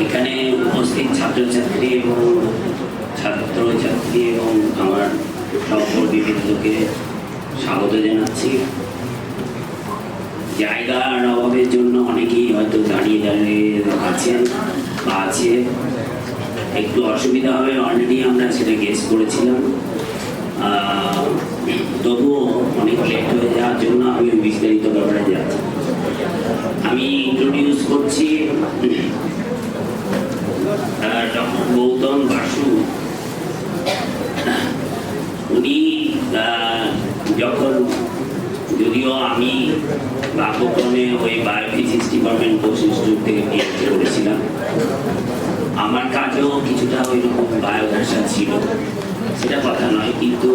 এখানে উপস্থিত ছাত্রছাত্রী এবং ছাত্রছাত্রী এবং আমার সহকর্মীবৃন্দকে স্বাগত জানাচ্ছি। জায়গার অভাবের জন্য অনেকেই হয়তো দাঁড়িয়ে দাঁড়িয়ে আছেন বা আছে, একটু অসুবিধা হবে, অলরেডি আমরা সেটা গেস করেছিলাম। তবুও অনেক লেট হয়ে যাওয়ার জন্য আমি বিস্তারিত ব্যাপারে যাচ্ছি। আমি ইন্ট্রোডিউস করছি ডক্টর গৌতম বাসু। উনি যখন, যদিও আমি ভাগ্যক্রমে ওই বায়োফিজিক্স ডিপার্টমেন্ট কোর্স ইনস্টিটিউট থেকে পিএইচডি করেছিলাম, আমার কাজেও কিছুটা ওই রকম বায়োভাষা ছিল, সেটা কথা নয়, কিন্তু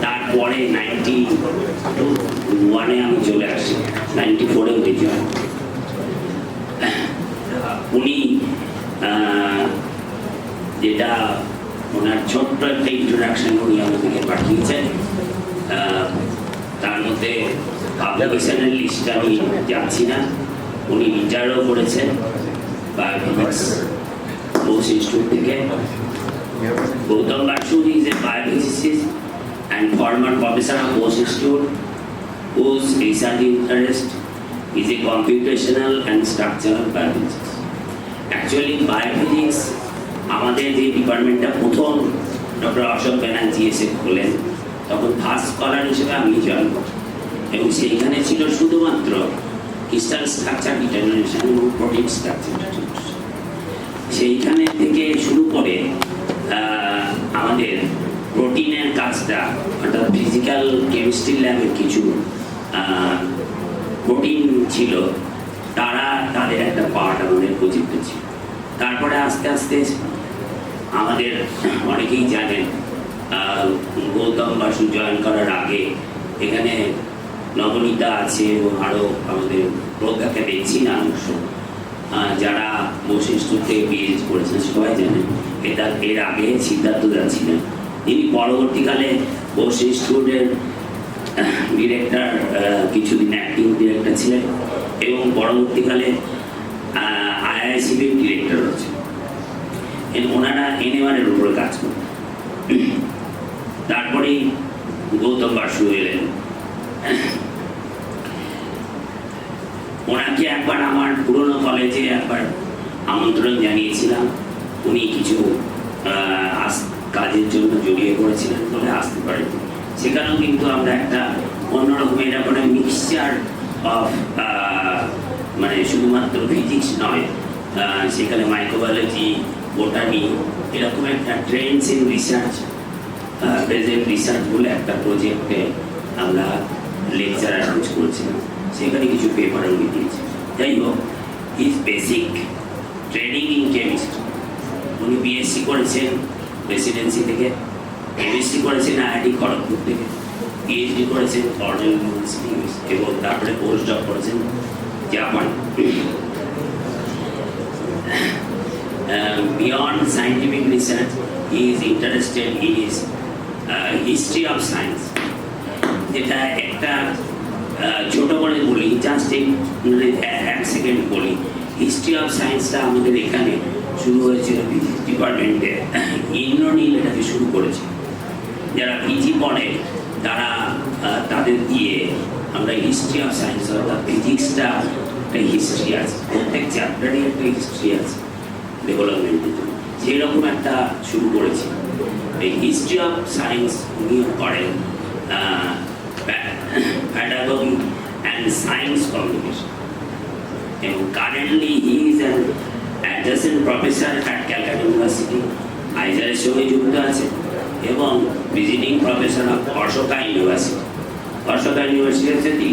তারপরে 91-এ আমি চলে আসি, 94-এ উঠে যাই। উনি যেটা ওনার ছোট্ট একটা ইন্ট্রোডাকশন উনি আমাদেরকে পাঠিয়েছেন, তার মধ্যে পাবলিকেশনের লিস্ট আমি যাচ্ছি না। উনি রিটায়ারও করেছেন বায়োফিজিক্স কোর্স ইনস্টিটিউট থেকে। Gautam Basu is a biophysicist and former professor of Bose Institute, whose research interest is a computational and structural biophysics. Actually, biophysics আমাদের যে ডিপার্টমেন্টটা প্রথম ডক্টর অশোক ব্যানার্জি এসে খোলেন, তখন ফার্স্ট স্কলার হিসেবে আমি জয়েন করি, এবং সেইখানে ছিল শুধুমাত্র ক্রিস্টাল স্ট্রাকচার ডিটারমিনেশন এবং প্রোটিন স্ট্রাকচার ডিটারমিনেশন। সেইখানে থেকে শুরু করে আমাদের প্রোটিনের কাজটা, অর্থাৎ ফিজিক্যাল কেমিস্ট্রি ল্যাবের কিছু প্রোটিন ছিল, তারা তাদের একটা পার্ট আমাদের প্রজেক্টে ছিল। তারপরে আস্তে আস্তে আমাদের অনেকেই জানেন, গৌতম বাসু জয়েন করার আগে এখানে নবনীতা আছে এবং আরও আমাদের প্রজ্ঞাকে দেখছি না অবশ্য, যারা বোস ইনস্টিটিউট থেকে পিএইচডি করেছেন সবাই জানেন। এর আগে সিদ্ধার্থ দা ছিলেন, তিনি পরবর্তীকালে বোস ইনস্টিটিউটের ডিরেক্টর, কিছুদিন অ্যাক্টিং ডিরেক্টর ছিলেন, এবং পরবর্তীকালে আইআইসিবির ডিরেক্টর হচ্ছে। ওনারা এনএমআরের উপরে কাজ করেন। তারপরেই গৌতম বাসু এলেন। ওনাকে একবার আমার পুরনো কলেজে একবার আমন্ত্রণ জানিয়েছিলাম, উনি কিছু কাজের জন্য জড়িয়ে পড়েছিলেন বলে আসতে পারেন। সেখানেও কিন্তু আমরা একটা অন্যরকম এরকম মিক্সচার অফ, মানে শুধুমাত্র ফিজিক্স নয়, সেখানে মাইক্রোবায়োলজি, বোটানি, এরকম একটা Trends in research, present research বলে একটা প্রজেক্টে আমরা লেকচার অ্যারেঞ্জ করেছিলাম। সেখানে কিছু পেপার উনি দিয়েছে। যাই হোক, his basic training in chemistry, উনি বিএসসি করেছেন প্রেসিডেন্সি থেকে, এমএসসি করেছেন আইআইটি খড়গপুর থেকে, পিএইচডি করেছেন কর্নেল ইউনিভার্সিটি, এবং তারপরে পোস্ট ডক করেছেন Japan. Beyond scientific research, he is interested in his history of science. যেটা একটা ছোট করে বলি, জাস্ট এক সেকেন্ড বলি, হিস্ট্রি অফ সায়েন্সটা আমাদের এখানে শুরু হয়েছিল ফিজিক্স ডিপার্টমেন্টে। ইন্দ্রনীল এটাকে শুরু করেছে। যারা পিজি পড়ে তারা, তাদের দিয়ে আমরা হিস্ট্রি অফ সায়েন্স, অর্থাৎ ফিজিক্সটা একটা হিস্ট্রি আছে, প্রত্যেক চ্যাপ্টারই একটা হিস্ট্রি আছে ডেভেলপমেন্টের জন্য, সেই রকম একটা শুরু করেছি। এই হিস্ট্রি অফ সায়েন্স উনিও করেন, pedagogy and science communication. And currently he is an adjunct professor at Calcutta University, আইজারের সঙ্গে যুক্ত আছে, এবং visiting professor of Ashoka university. Ashoka university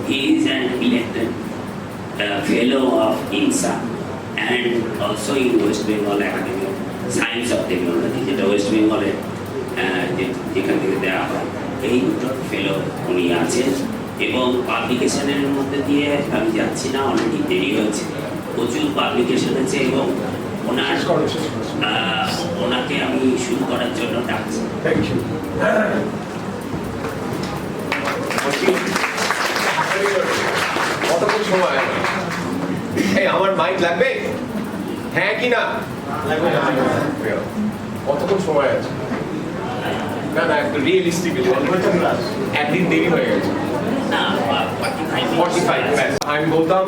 he is an elected fellow of INSA and also in West Bengal Academy of Science of Technology, যেটা West বেঙ্গলে যেখান থেকে দেওয়া হয়, এই দুটো ফেলো উনি আছেন। এবং পাবলিকেশনের মধ্যে দিয়ে আমি যাচ্ছি না, অলরেডি দেরি হয়েছে, প্রচুর পাবলিকেশন আছে, এবং ওনাকে আমি শুরু করার জন্য ডাকছি। কতক্ষণ সময় লাগবে? হ্যাঁ কি না? কতক্ষণ সময় আছে? না না, একটু রিয়েলিস্টিক, একদিন দেরি হয়ে গেছে। 45 minutes. I'm Gautam.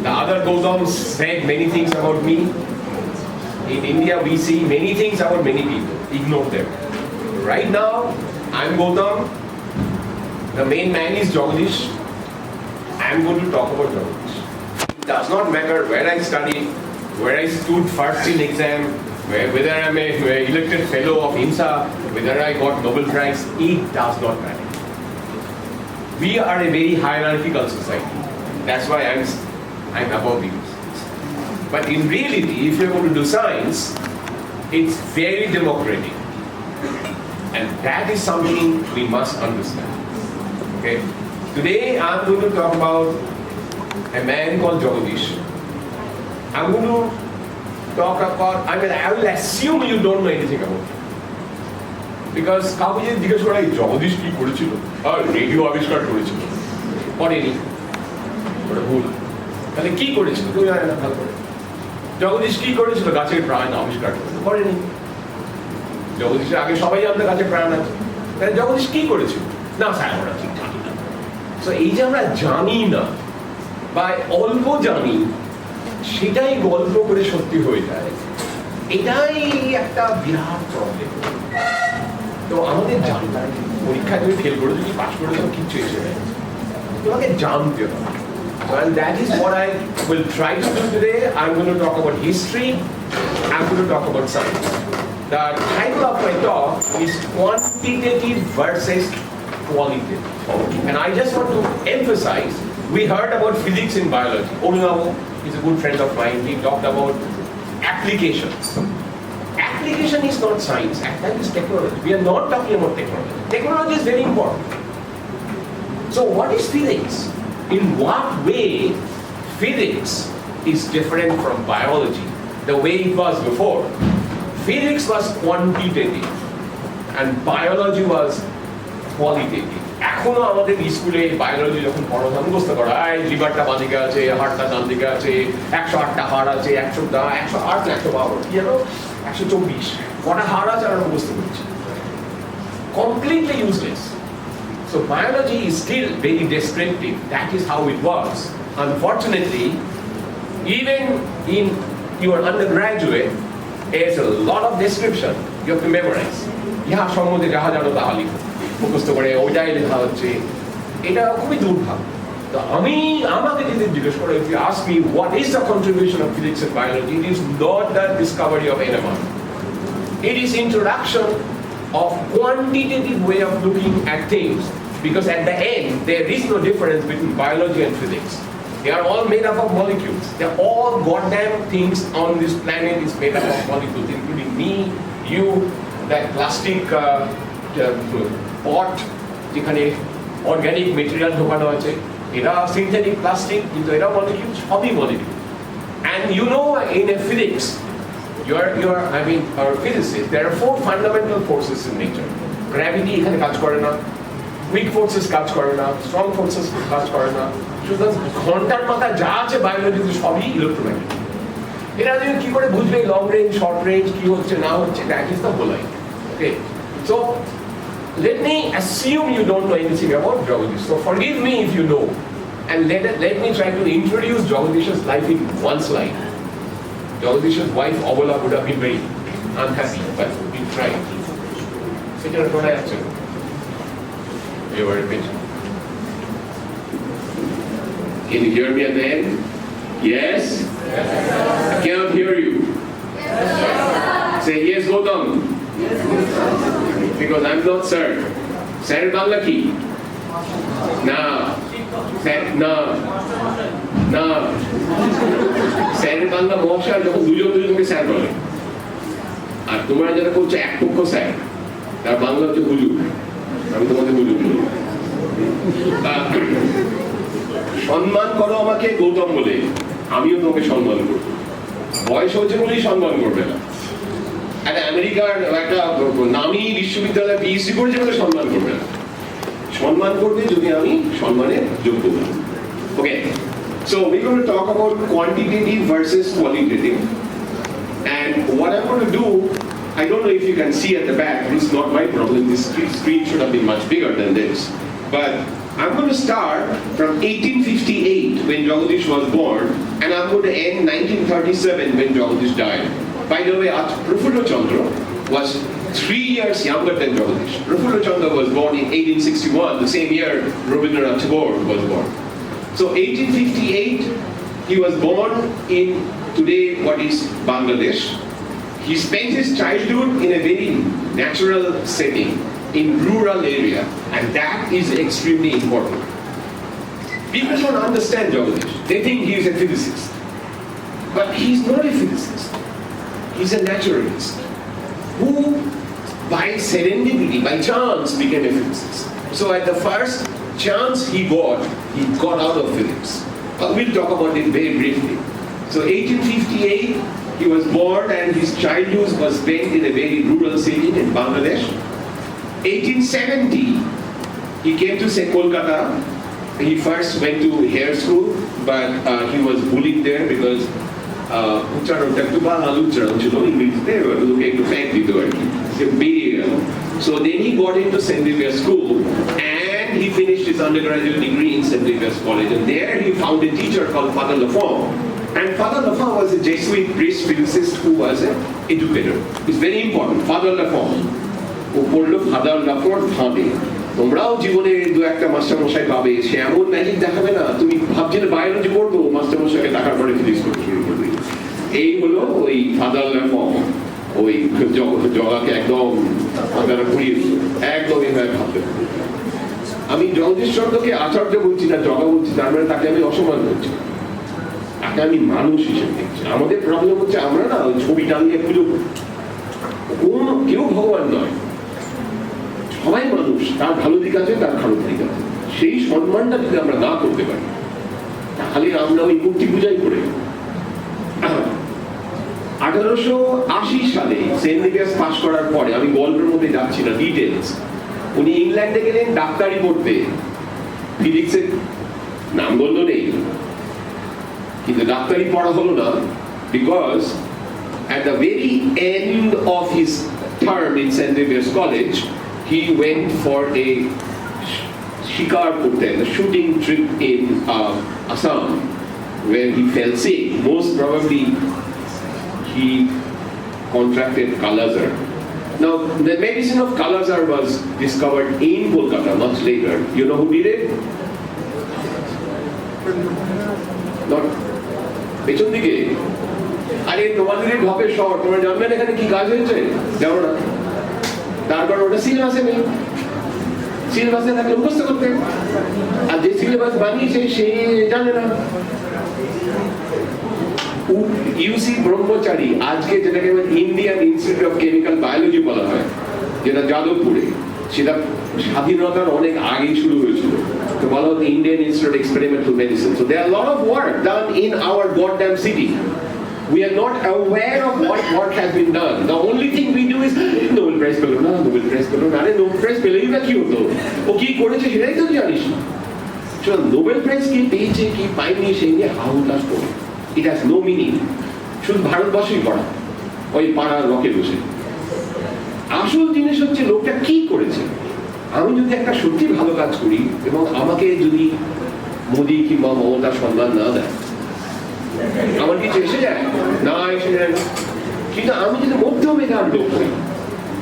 The other Gautams said many things about me. In India, we see many things about many people. Ignore them. Right now, I'm Gautam. The main man is Jagadish. I'm going to talk about Jagadish. It does not matter where I studied, where I stood first in exam, whether I'm a elected fellow of INSA, whether I got Nobel Prize. It does not matter. We are a very hierarchical society. That's why I'm above you. But in reality, if you're going to do science, it's very democratic. And that is something we must understand. Okay? Today, I'm going to talk about a man called Jagadish. I'm going to talk about, I will assume you don't know anything about him. Because কাউকে যদি জিজ্ঞেস করা হয় জগদীশ কি করেছিল, আর radio আবিষ্কার করেছিল, করেনি, ওটা ভুল। তাহলে কি করেছিল? কেউ জানে না ভালো করে। জগদীশ কি করেছিল? গাছের প্রাণ আবিষ্কার করেনি। জগদীশের আগে সবাই জানতো গাছের প্রাণ আছে, তাহলে জগদীশ কি করেছিল? না স্যার আমরা ঠিক জানি না। তো এই যে আমরা জানি না বা অল্প জানি, সেটাই গল্প করে সত্যি হয়ে যায়, এটাই একটা বিরাট প্রবলেম। তো আমাদের জানতে হবে, পরীক্ষায় তুমি ফেল করে যদি পাস করে দেবো কিচ্ছু এসে নেই, তোমাকে জানতে হবে। And that is what I will try to do today. I'm going to talk about history. I'm going to talk about science. The title of my talk is quantitative versus qualitative. And I just want to emphasize, we heard about physics in biology. Orunavo is a good friend of mine. He talked about applications. Application is not science, that is technology. We are not talking about technology. Technology is very important. So what is physics? In what way physics is different from biology, the way it was before? Physics was quantitative and biology was qualitative. এখনো আমাদের স্কুলে biology যখন পড়ানো মুখস্থ করা হয়, লিভারটা বাঁ দিকে আছে, হাড়টা ডান দিকে আছে, 108টা হাড় আছে, 108 না 112 কি জানো 124 কটা হাড় আছে আমরা মুখস্থ করছি, completely useless. So biology is still very descriptive. That is how it works. Unfortunately, even in your undergraduate, there's a lot of description you have to memorize. ইহা সম্বন্ধে যাহা জানো তাহা লিখো, মুখস্থ করে ওইটাই লেখা হচ্ছে, এটা খুবই দুর্ভাগ্য। তো আমাকে যদি জিজ্ঞেস করো, if you ask me what is the contribution of physics and biology, it is not the discovery of NMR. It is introduction of quantitative way of looking at things, because at the end there is no difference between biology and physics. They are all made up of molecules. They are all goddamn things on this planet is made up of molecules, including me, you, that plastic pot যেখানে organic material ঢোকানো আছে, এটা synthetic plastic, কিন্তু এটা molecule, সবই molecule. And you know, in a physics, our physicists, there are 4 fundamental forces in nature. Gravity এখানে কাজ করে না, weak forces কাজ করে না, strong forces কাজ করে না, সুতরাং ঘন্টার মাথা যা আছে বায়োলজিতে সবই ইলেকট্রোম্যাগনেটিক। এরা যদি কি করে বুঝবে লং রেঞ্জ, শর্ট রেঞ্জ কি হচ্ছে না হচ্ছে, that is the whole idea. Okay, so let me assume you don't know anything about Jagadish. So forgive me if you know, and let me try to introduce Jagadish's life in one slide. Jagadish's wife Abala would have been very unhappy, but we tried. সেটা টোটাই আছে। You were a bit. Can you hear me at the end? Yes? I cannot hear you. Say yes, Gautam. Because I'm not sir. Sir Bangla ki? No. No. No. Sir Bangla মশা যখন দুজনকে sir বলে, আর তোমরা যারা করছো এক পক্ষ sir, তার বাংলা হচ্ছে হুজুর। আমি তোমাদের হুজুর বলি। সম্মান করো আমাকে গৌতম বলে, আমিও তোমাকে সম্মান করব। বয়স হচ্ছে বলেই সম্মান করবে না। একটা আমেরিকার একটা নামী বিশ্ববিদ্যালয়ে পিএইচডি করেছে বলে সম্মান করবে না। সম্মান করবে যদি আমি সম্মানের যোগ্য হই। ওকে, So we're going to talk about quantitative versus qualitative. And what I'm going to do, I don't know if you can see at the back, this is not my problem, this screen should have been much bigger than this. But I'm going to start from 1858 when Jagadish was born, and I'm going to end 1937 when Jagadish died. By the way, Prafulla Chandra was 3 years younger than Jagadish. Prafulla Chandra was born in 1861, the same year Rabindranath Tagore was born. So 1858, he was born in today what is Bangladesh. He spent his childhood in a very natural setting, in rural area, and that is extremely important. People don't understand Jagadish. They think he is a physicist. But he's not a physicist. He's a naturalist who, by serendipity, by chance, became a physicist. So at the first chance he got out of physics. We'll talk about it very briefly. So 1858, he was born and his childhood was spent in a very rural city in Bangladesh. 1870, he came to say Kolkata. He first went to hair school, but he was bullied there because so then he got into St. Xavier's School and he finished his undergraduate degree in St. Xavier's College, and there he found a teacher called Father Lafont. And Father Lafont was a Jesuit priest physicist who was an educator. It's very important. Father Lafont. ও পড়লো father লাফোর্ট ভাবে তোমরাও জীবনে দু একটা মাস্টারমশাই পাবে, সে এমন magic দেখাবে না তুমি ভাবছিলে বায়োলজি পড়বো, মাস্টারমশাইকে দেখার পরে ফিজিক্স পড়তে শুরু করবে। এই হলো ওই ফাদার লাফোর্ট, ওই জগাকে একদম আপনারা ঘুরিয়ে একদম এভাবে ভাবতে। আমি জগদীশ চন্দ্রকে আচার্য বলছি না, জগা বলছি, তার মানে তাকে আমি অসম্মান করছি, তাকে আমি মানুষ হিসেবে দেখছি। আমাদের প্রবলেম হচ্ছে আমরা না ওই ছবি টানিয়ে পুজো করি। কেউ ভগবান নয়, সবাই মানুষ, তার ভালো দিক আছে, তার খারাপ দিক আছে। সেই সম্মানটা যদি আমরা না করতে পারি তাহলে আমরা ওই মূর্তি পূজাই করে। 1880 সালে সেন্ট জেভিয়ার্স পাস করার পরে, আমি গল্পের মধ্যে যাচ্ছি না, ডিটেলস, উনি ইংল্যান্ডে গেলেন ডাক্তারি পড়তে। ফিজিক্সের নামগন্ধ নেই, কিন্তু ডাক্তারি পড়া হলো না, because at the very end of his term in St. Xavier's College, he went for a shikar kurte, a shooting trip in Assam, where he fell sick. Most probably, he contracted Kala-Azar. Now, the medicine of Kala-Azar was discovered in Kolkata much later. You know who did it? Not Pechondike. আরে তোমাদের ঢপের শহর, তোমরা জানবেন এখানে কি কাজ হয়েছে, জানো না? তারপর ওটা সিলেবাসে নেই, সিলেবাসে থাকলে মুখস্থ করতে, আর যে সিলেবাস বানিয়েছে সে জানে না। ইউসি ব্রহ্মচারী, আজকে যেটাকে Indian institute of chemical biology বলা হয়, যেটা যাদবপুরে, সেটা স্বাধীনতার অনেক আগেই শুরু হয়েছিল। তো বলা হতো Indian institute of experimental medicine. So there are a lot of work done in our goddamn city. We are not aware of what work has been done. The only thing we do is Nobel Prize পেল না, Nobel Prize পেল না, আরে Nobel Prize পেলেই না কি হতো, ও কি করেছে সেটাই তো জানিস না। নোবেল প্রাইজ কি পেয়েছে কি পায়নি সেই নিয়ে হাহুতাশ করে, ইট হ্যাজ নো মিনিং। শুধু ভারতবর্ষই পড়া, ওই পাড়ার রকে বসে। আসল জিনিস হচ্ছে লোকটা কি করেছে। আমি যদি একটা সত্যি ভালো কাজ করি এবং আমাকে যদি মোদি কিংবা মমতা সম্মান না দেয়, আমার কিছু এসে যায় না, এসে যায় না। কিন্তু আমি যদি মধ্যমেধার লোক হই,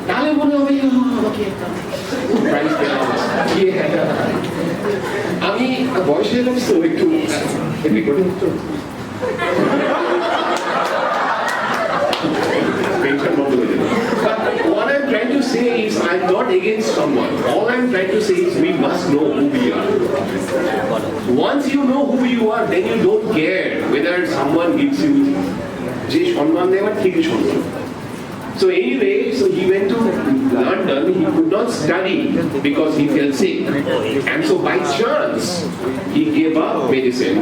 তাহলে মনে হবে আমাকে প্রাইজ পেলাম। আমি বয়স হয়ে গেছি তো একটু পেনশন বন্ধ হয়ে যাবে। What I'm trying to say is I'm not against someone. All I'm trying to say is we must know who we are. Once you know who you are, then you don't care whether someone gives you যে সম্মান দেওয়ার ঠিকই সম্মান। So anyway, so he went to London. He could not study because he fell sick, and so by chance he gave up medicine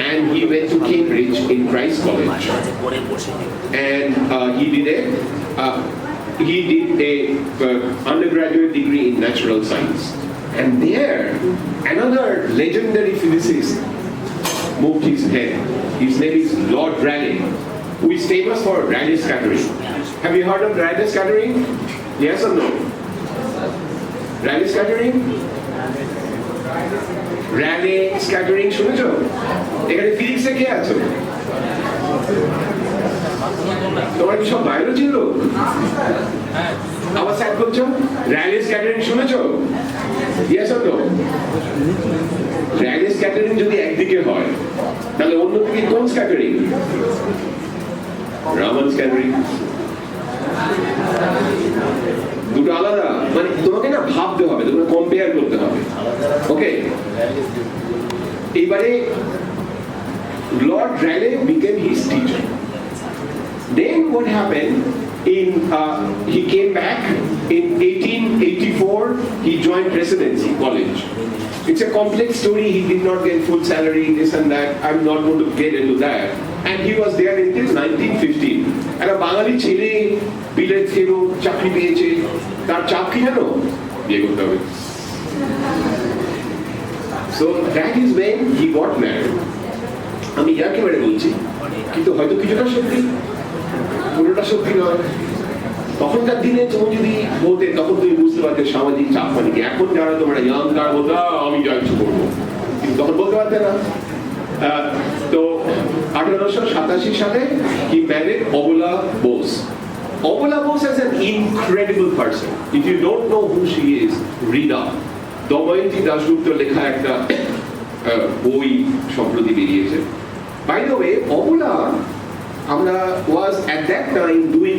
and he went to Cambridge in Christ College, and he did a undergraduate degree in natural science. And there, another legendary physicist moved his head. His name is Lord Raleigh, who is famous for Raleigh scattering. Have you heard of Raleigh scattering? Yes or no? Raleigh scattering? Raleigh scattering শুনেছো? এখানে ফিজিক্সে কে আছো? তোমরা কি সব বায়োলজির লোক? আবার sir করছো? Raleigh scattering শুনেছো? Yes or no? Raleigh scattering যদি একদিকে হয় তাহলে অন্যদিকে কোন স্ক্যাটারিং? রামান স্ক্যাটারিং। দুটো আলাদা, মানে তোমাকে না ভাবতে হবে, তোমাকে কম্পেয়ার করতে হবে। ওকে, এবারে Lord Raleigh became his teacher. Then what happened? He came back in 1884. He joined Presidency College. It's a complex story. He did not get full salary, this and that. I'm not going to get into that. And he was there until 1915. And a Bangali ছেলে বিলেত ফেরো চাকরি পেয়েছে, তার চাকরি জানো? বিয়ে করতে হবে। So that is when he got married. আমি ইয়াকে মেরে বলছি, কিন্তু হয়তো কিছুটা সত্যি, পুরোটা সত্যি নয়। তখনকার দিনে তুমি যদি বলতে, তখন তুমি বুঝতে পারতে সামাজিক চাপ মানে কি। এখন যারা তোমরা ইয়াং তারা বলতে আমি যা কিছু করবো, কিন্তু তখন বলতে পারতে না। তো 1887 সালে he married Obula Bose. Obula Bose is an incredible person. If you don't know who she is, read up. Damayanti দাশগুপ্তর লেখা একটা বই সম্প্রতি বেরিয়েছে। By the way, Obula was at that time doing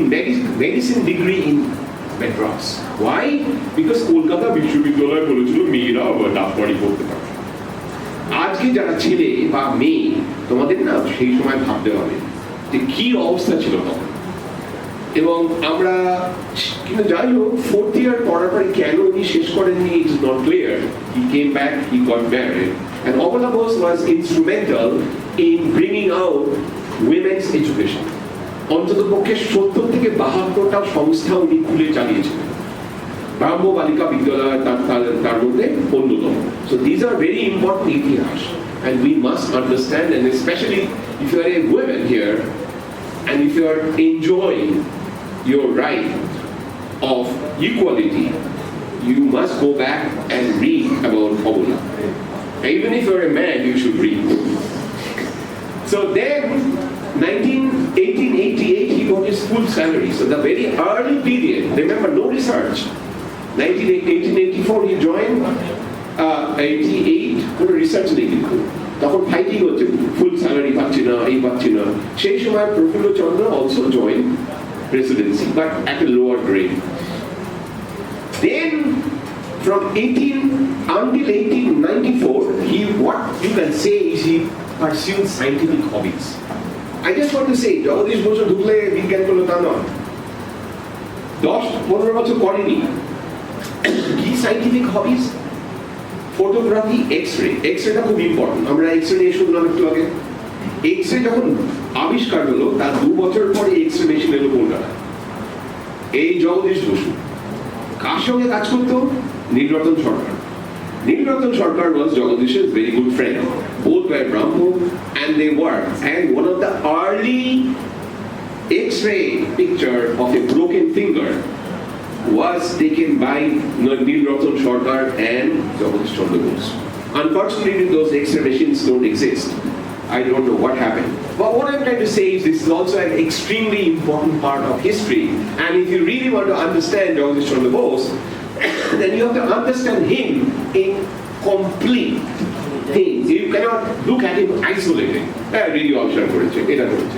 medicine degree in Madras. Why? Because Kolkata বিশ্ববিদ্যালয় বলেছিল মেয়েরা ডাক্তারি করতে পারে। আজকে যারা ছেলে বা মেয়ে, তোমাদের না সেই সময় ভাবতে হবে যে কি অবস্থা ছিল তখন। এবং আমরা কিন্তু যাই হোক, 4th year পড়ার পরে কেন উনি শেষ করেননি, it is not clear. He came back, he got married, and Obula Bose was instrumental in bringing out women's education. অন্তত পক্ষে 70 থেকে 72টা সংস্থা উনি খুলে চালিয়েছিলেন। ব্রাহ্ম বালিকা বিদ্যালয় তার মধ্যে অন্যতম। So these are very important ইতিহাস, and we must understand, and especially if you are a woman here and if you are enjoying your right of equality, you must go back and read about Obula. Even if you're a man, you should read. So then 1888 he got his full salary. So the very early period, remember, no research. 1884 he joined, 88 কোনো research নেই, কিন্তু তখন fighting হচ্ছে, ফুল salary পাচ্ছি না, এই পাচ্ছি না। সেই সময় Prafulla Chandra also join Presidency, but at a lower grade. Then from 18 until 1894 what you can say is he pursued scientific hobbies. I just want to say, Jagadish Basu ঢুকলে বিজ্ঞান করলো তা নয়, 10-15 বছর করেনি। কি সাইন্টিফিক হবিস? ফটোগ্রাফি, এক্সরেটা খুব ইম্পর্টেন্ট। আমরা এক্সরে নিয়ে শুনলাম একটু আগে। এক্সরে যখন আবিষ্কার হলো তার 2 বছর পরে এক্সরে মেশিন এলো কলকাতায়। এই জগদীশ বসু কার সঙ্গে কাজ করতো? নীলরতন সরকার। নীলরতন সরকার was Jagadish's very good friend. Both were Brahmo and they worked. And one of the early X-ray picture of a broken finger was taken by Nilratan Sarkar and Jagadish Chandra Bose. Unfortunately, those X-ray machines don't exist. I don't know what happened. But what I'm trying to say is this is also an extremely important part of history. And if you really want to understand Jagadish Chandra Bose, then you have to understand him in complete things. You cannot look at him isolated. Radio option করেছে, এটা করেছে।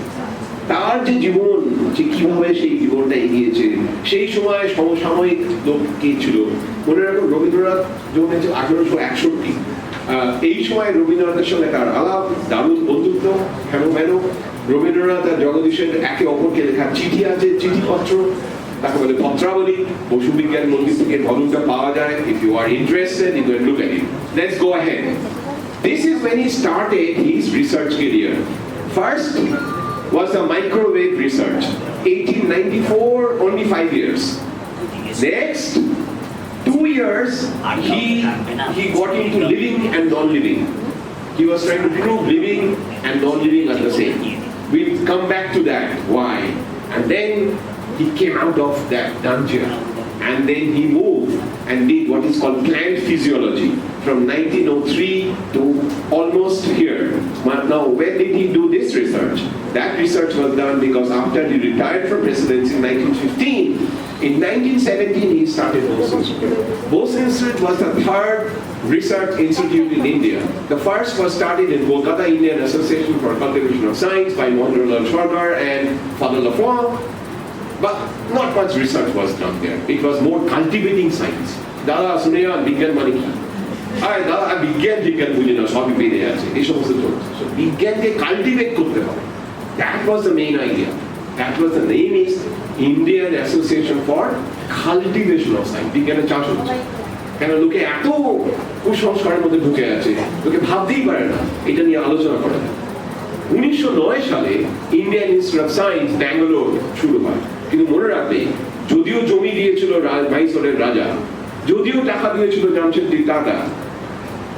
তার যে জীবন, যে কিভাবে সেই জীবনটা এগিয়েছে, সেই সময় সমসাময়িক লোক কে ছিল। মনে রাখুন, রবীন্দ্রনাথ জন্মেছে 1861। এই সময় রবীন্দ্রনাথের সঙ্গে তার আলাপ, দারুণ বন্ধুত্ব, হেন রবীন্দ্রনাথ আর জগদীশের একে অপরকে লেখা চিঠি আছে, চিঠিপত্র, তাকে বলে পত্রাবলী। পশু বিজ্ঞান মন্দির থেকে ভলুমটা পাওয়া যায়। If you are interested, you can look at it. Let's go ahead. This is when he started his research career. First was the microwave research. 1894, only 5 years. Next 2 years he got into living and non-living. He was trying to prove living and non-living are the same. We'll come back to that, why. And then he came out of that dungeon and then he moved and did what is called plant physiology from 1903 to almost here. But now, when did he do this research? That research was done because after he retired from presidency in 1915, in 1917 he started Bose Institute. Bose Institute was the third research institute in India. The first was started in Kolkata Indian Association for Cultivation of Science by Mohanlal Sarkar and Father Lafont. But not much research was done there. It was more cultivating science. Dada Suneya Bigyan Mani ki? আরে দাদা বিজ্ঞান টিজ্ঞান বুঝি না সবই বেড়ে আছে এই সমস্ত চলছে বিজ্ঞানকে কাল্টিভেট করতে হবে that was the main idea that was the name is Indian association for cultivation of science বিজ্ঞানের চাষ হচ্ছে কেন লোকে এত কুসংস্কারের মধ্যে ঢুকে আছে লোকে ভাবতেই পারে না এটা নিয়ে আলোচনা করা যায় 1909 সালে Indian institute of science Bangalore শুরু হয় কিন্তু মনে রাখবে যদিও জমি দিয়েছিল মাইসোরের রাজা যদিও টাকা দিয়েছিল জামশেদজি টাটা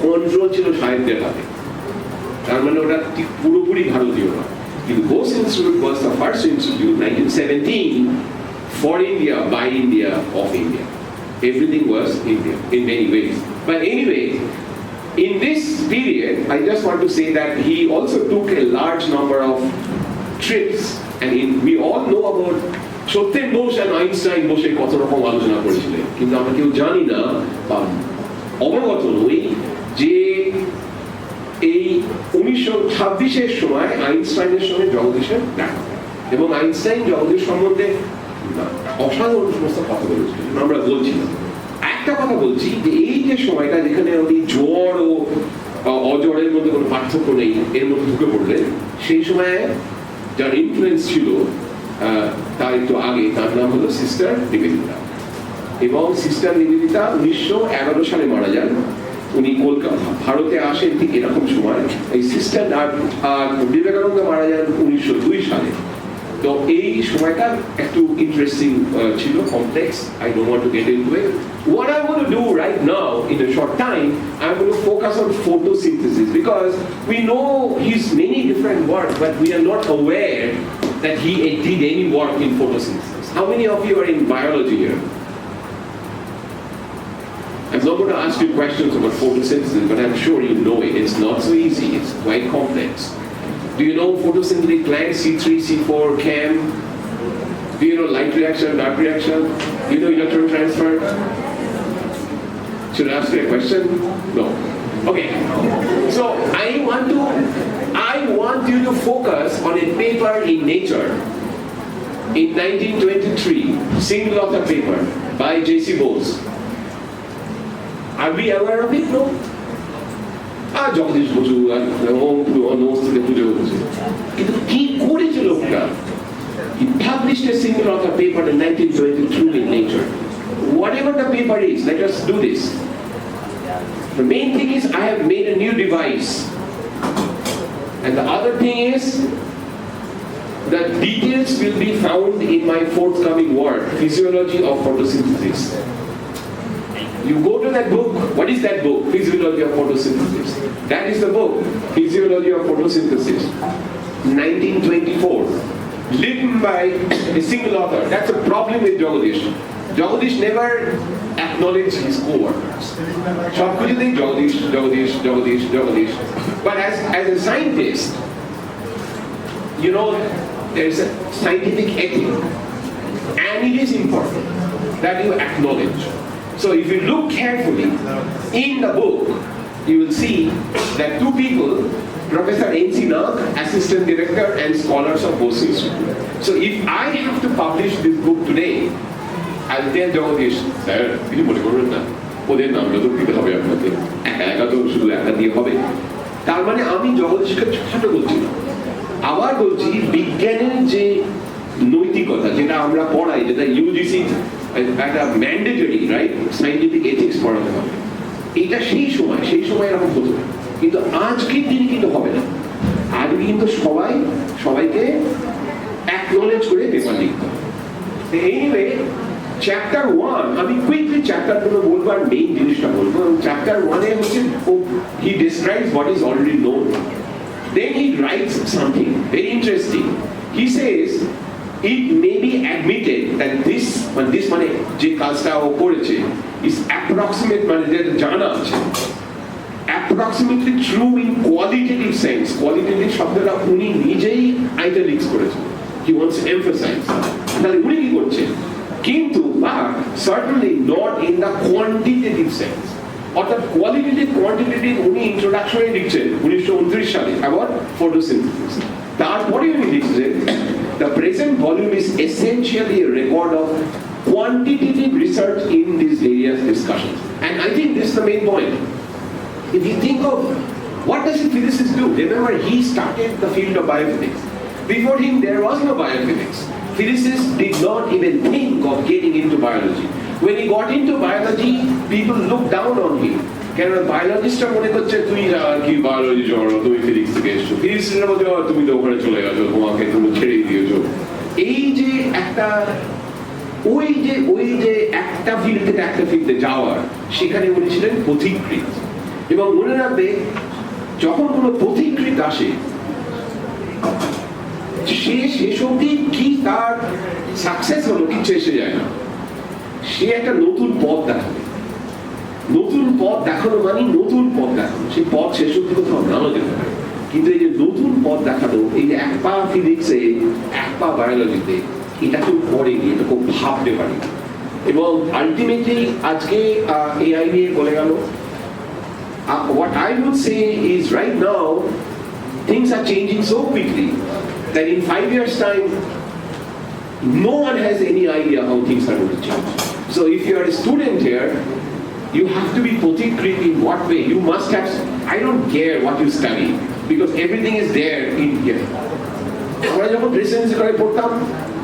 কন্ট্রোল ছিল সাহেবদের হাতে তার মানে ওটা পুরোপুরি ভারতীয় না কিন্তু Bose institute was the first institute 1917 for India by India of India everything was India in many ways but anyway in this period I just want to say that he also took a large number of trips and we all know about Satyen Bose আর Einstein বসে কত রকম আলোচনা করেছিলেন কিন্তু আমরা কেউ জানি না বা অবগত নই যে এই 1926-এর সময় আইনস্টাইনের সঙ্গে জগদীশের দেখা এবং আইনস্টাইন জগদীশ সম্বন্ধে অসাধারণ সমস্ত কথা বলেছিলেন আমরা বলছি না একটা কথা বলছি যে এই যে সময়টা যেখানে উনি জ্বর ও অজ্বরের মধ্যে কোনো পার্থক্য নেই এর মধ্যে ঢুকে পড়লেন সেই সময়ে যার ইনফ্লুয়েন্স ছিল তার একটু আগে তার নাম হলো সিস্টার নিবেদিতা এবং সিস্টার নিবেদিতা 1911 সালে মারা যান উনি কলকাতা ভারতে আসেন ঠিক এরকম সময় এই সিস্টার আর বিবেকানন্দ মারা যান 1902 সালে তো এই সময়টা একটু ইন্টারেস্টিং ছিল complex I don't want to get into it what I want to do right now in a short time I'm going to focus on photosynthesis because we know his many different work but we are not aware that he did any work in photosynthesis. How many of you are in biology here? I'm not going to ask you questions about photosynthesis, but I'm sure you know it. It's not so easy. It's quite complex. Do you know photosynthetic plants, C3, C4, CAM? Do you know light reaction, dark reaction? Do you know electron transfer? Should I ask you a question? No. Okay. So I want you to focus on a paper in Nature in 1923, single author paper by J.C. Bose. Are we aware of it? No? Jagadish Bosu, he published a single author paper in 1922 in Nature. Whatever the paper is, let us do this. The main thing is I have made a new device. And the other thing is the details will be found in my forthcoming work, Physiology of Photosynthesis. You go to that book. What is that book? Physiology of Photosynthesis. That is the book, Physiology of Photosynthesis, 1924. Written by a single author. That's a problem with Jagadish. Jagadish never acknowledged his co-workers. Jagadish. But as a scientist, you know, there is a scientific ethic, and it is important that you acknowledge. So if you look carefully in the book, you will see that two people, Professor N.C. Nag, Assistant Director and Scholars of Bose Institute. So if I have to publish this book today, I'll tell Jagadish, sir, কিছু মনে করবেন না, ওদের নামটা তো দিতে হবে আপনাকে, একা তো শুধু একা দিয়ে হবে। তার মানে আমি জগদীশকে ছোট বলছি না, আবার বলছি বিজ্ঞানের যে নৈতিকতা যেটা আমরা পড়াই, যেটা ইউজিসি একটা ম্যান্ডেটরি রাইট সায়েন্টিফিক এথিক্স পড়াতে হবে, এটা সেই সময় এরকম হতো না, কিন্তু আজকের দিনে কিন্তু হবে না। আজকে কিন্তু সবাইকে অ্যাকনোলেজ করে পেপার লিখতে হবে। এনিওয়ে চ্যাপ্টার 1 আমি কুইকলি চ্যাপ্টারগুলো বলবো আর মেইন জিনিসটা বলবো। চ্যাপ্টার 1 এ হচ্ছে he describes what is already known. Then he writes something very interesting. He says it may be admitted that this মানে যে কাজটা ও করেছে is approximate মানে যেটা জানা আছে approximately true in qualitative sense. Qualitative শব্দটা উনি নিজেই italics করেছেন। He wants to emphasize. তাহলে উনি কি করছেন? কিন্তু certainly not in the quantitative sense. অর্থাৎ কোয়ালিটেটিভ কোয়ান্টিটেটিভ উনি ইন্ট্রোডাকশনে লিখছেন 1929 সালে about photosynthesis. তারপরে উনি লিখছেন the present volume is essentially a record of quantitative research in these various discussions. And I think this is the main point. If you think of what does a physicist do? Remember, he started the field of biophysics. Before him, there was no biophysics. Physicists did not even think of getting into biology. When he got into biology, people looked down on him. কেন বায়োলজিস্টরা মনে করছে তুই কি biology জড়ো, তুমি physics থেকে এসছো, ফিজিক্সরা বলছে তুমি তো ওখানে চলে গেছো, তোমাকে তুমি ছেড়ে দিয়েছো। এই যে একটা ওই যে একটা ফিল্ড থেকে একটা ফিল্ডে যাওয়ার, সেখানে উনি ছিলেন পথিকৃৎ। এবং মনে রাখবে, যখন কোনো পথিকৃৎ আসে সে শেষ অবধি কি তার সাকসেস হলো কিছু এসে যায় না, সে একটা নতুন পথ দেখাবে। নতুন পথ দেখানো মানে নতুন পথ দেখানো, সেই পথ শেষ অবধি কোথাও নাও যেতে পারে। কিন্তু এই যে নতুন পথ দেখানো, এই যে এক পা ফিজিক্সে এক পা বায়োলজিতে, এটা খুব করেনি, এটা খুব ভাবতে পারি। এবং আলটিমেটলি আজকে এআই নিয়ে বলে গেল। What I would say is right now things are changing so quickly that in 5 years time no one has any idea how things are going to change. So if you are a student here, you have to be pothikrit in what way. You must have, I don't care what you study because everything is there in here. আমরা যখন residency করে পড়তাম,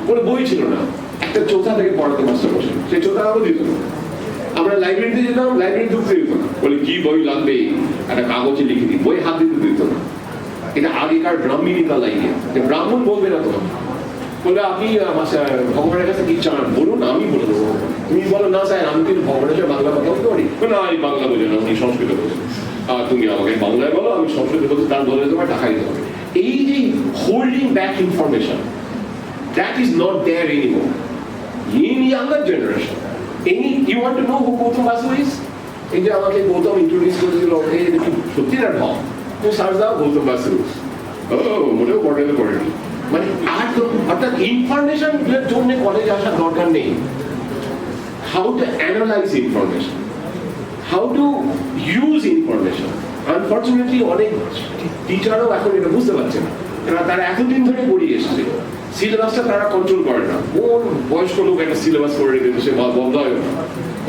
কোনো বই ছিল না, একটা চোথা থেকে পড়াতে মাস্টার বসে, সেই চোথা আমাকে দিত না। আমরা লাইব্রেরিতে যেতাম, লাইব্রেরি ঢুকতে দিত না, বলে কি বই লাগবে একটা কাগজে লিখে দিই, বই হাত দিতে দিত না। এটা আগেকার ব্রাহ্মণিকাল আইডিয়া, ব্রাহ্মণ বলবে না তো, বলে আপনি ভগবানের কাছে কি চান বলুন, আমি বলে দেবো। তুমি বলো না স্যার আমি কিন্তু ভগবানের সাথে বাংলা কথা বলতে পারি না, আমি বাংলা বোঝো না, আপনি সংস্কৃত বোঝেন, আর তুমি আমাকে বাংলায় বলো, আমি সংস্কৃত বলতে, তার বলে তোমার টাকা দিতে হবে। এই যে holding back information, that is not there anymore in younger generation. You want to know who Gautam Basu is? এই যে আমাকে গৌতম ইন্ট্রোডিউস করেছিল, সত্যি না ঢং, তুমি সার্চ দাও গৌতম বাসু, মোটেও পড়াতে পড়েনি। মানে আর তো অর্থাৎ ইনফরমেশন জন্য কলেজে আসার দরকার নেই। How to analyse information, how to use information. Unfortunately অনেক টিচারও এখন এটা বুঝতে পারছে না, তারা এতদিন ধরে পড়িয়ে এসছে, সিলেবাসটা তারা কন্ট্রোল করে না। কোন বয়স্ক লোক একটা সিলেবাস করে রেখেছে, সে বন্ধ হয় না,